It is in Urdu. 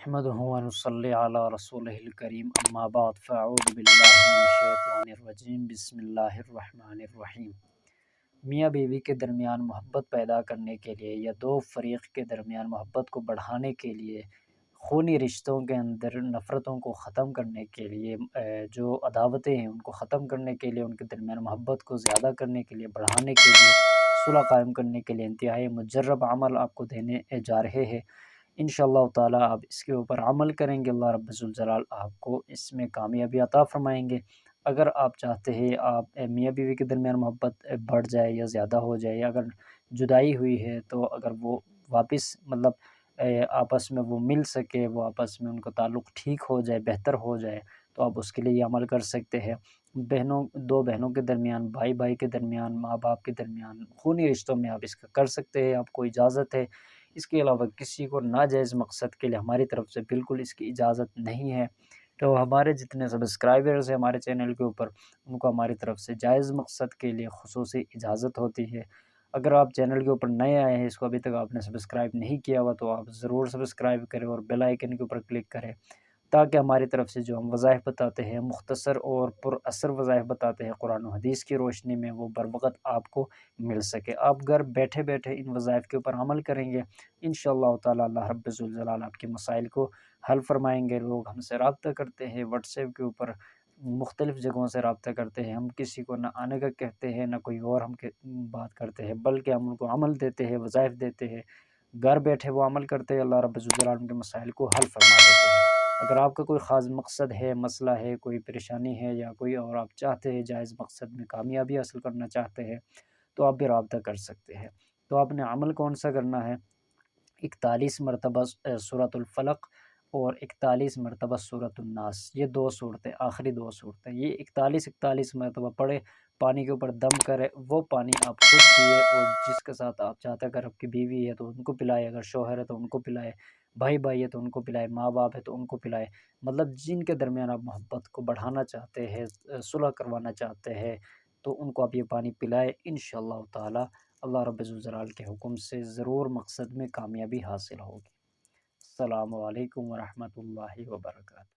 نحمدہ و نصلی علی رسولہ الکریم اما بعد فاعوذ باللہ من الشیطان الرجیم بسم اللہ الرحمن الرحیم۔ میاں بیوی کے درمیان محبت پیدا کرنے کے لیے یا دو فریق کے درمیان محبت کو بڑھانے کے لیے، خونی رشتوں کے اندر نفرتوں کو ختم کرنے کے لیے، جو عداوتیں ہیں ان کو ختم کرنے کے لیے، ان کے درمیان محبت کو زیادہ کرنے کے لیے، بڑھانے کے لیے، صلح قائم کرنے کے لیے انتہائی مجرب عمل آپ کو دینے جا رہے ہیں۔ انشاءاللہ تعالی آپ اس کے اوپر عمل کریں گے، اللہ رب الجلال آپ کو اس میں کامیابی عطا فرمائیں گے۔ اگر آپ چاہتے ہیں آپ میاں بیوی کے درمیان محبت بڑھ جائے یا زیادہ ہو جائے، یا اگر جدائی ہوئی ہے تو اگر وہ واپس آپس میں وہ مل سکے، وہ آپس میں ان کا تعلق ٹھیک ہو جائے، بہتر ہو جائے، تو آپ اس کے لیے یہ عمل کر سکتے ہیں۔ دو بہنوں کے درمیان، بھائی کے درمیان، ماں باپ کے درمیان، خونی رشتوں میں آپ اس کا کر سکتے ہیں، آپ کو اجازت ہے۔ اس کے علاوہ کسی کو ناجائز مقصد کے لیے ہماری طرف سے بالکل اس کی اجازت نہیں ہے۔ تو ہمارے جتنے سبسکرائبرز ہیں ہمارے چینل کے اوپر، ان کو ہماری طرف سے جائز مقصد کے لیے خصوصی اجازت ہوتی ہے۔ اگر آپ چینل کے اوپر نئے آئے ہیں، اس کو ابھی تک آپ نے سبسکرائب نہیں کیا ہوا، تو آپ ضرور سبسکرائب کریں اور بیل آئیکن کے اوپر کلک کریں، تاکہ ہماری طرف سے جو ہم وظائف بتاتے ہیں، مختصر اور پر اثر وظائف بتاتے ہیں قرآن و حدیث کی روشنی میں، وہ بر وقت آپ کو مل سکے۔ آپ گھر بیٹھے بیٹھے ان وظائف کے اوپر عمل کریں گے، انشاءاللہ تعالی اللہ رب الجلال آپ کے مسائل کو حل فرمائیں گے۔ لوگ ہم سے رابطہ کرتے ہیں واٹس ایپ کے اوپر، مختلف جگہوں سے رابطہ کرتے ہیں، ہم کسی کو نہ آنے کا کہتے ہیں، نہ کوئی اور ہم بات کرتے ہیں، بلکہ ہم ان کو عمل دیتے ہیں، وظائف دیتے ہیں، گھر بیٹھے وہ عمل کرتے ہیں، اللہ رب الجلال ان کے مسائل کو حل فرما دیتے ہیں۔ اگر آپ کا کوئی خاص مقصد ہے، مسئلہ ہے، کوئی پریشانی ہے، یا کوئی اور آپ چاہتے ہیں جائز مقصد میں کامیابی حاصل کرنا چاہتے ہیں، تو آپ بھی رابطہ کر سکتے ہیں۔ تو آپ نے عمل کون سا کرنا ہے؟ 41 مرتبہ سورۃ الفلق اور 41 مرتبہ سورۃ الناس، یہ دو صورتیں، آخری دو صورتیں، یہ 41 مرتبہ پڑھے، پانی کے اوپر دم کرے، وہ پانی آپ خود پیے، اور جس کے ساتھ آپ چاہتے ہیں، اگر آپ کی بیوی ہے تو ان کو پلائے، اگر شوہر ہے تو ان کو پلائے، بھائی ہے تو ان کو پلائے، ماں باپ ہے تو ان کو پلائے، مطلب جن کے درمیان آپ محبت کو بڑھانا چاہتے ہیں، صلح کروانا چاہتے ہیں، تو ان کو آپ یہ پانی پلائے، انشاءاللہ تعالی اللہ رب الجلال کے حکم سے ضرور مقصد میں کامیابی حاصل ہوگی۔ السلام علیکم ورحمۃ اللہ وبرکاتہ۔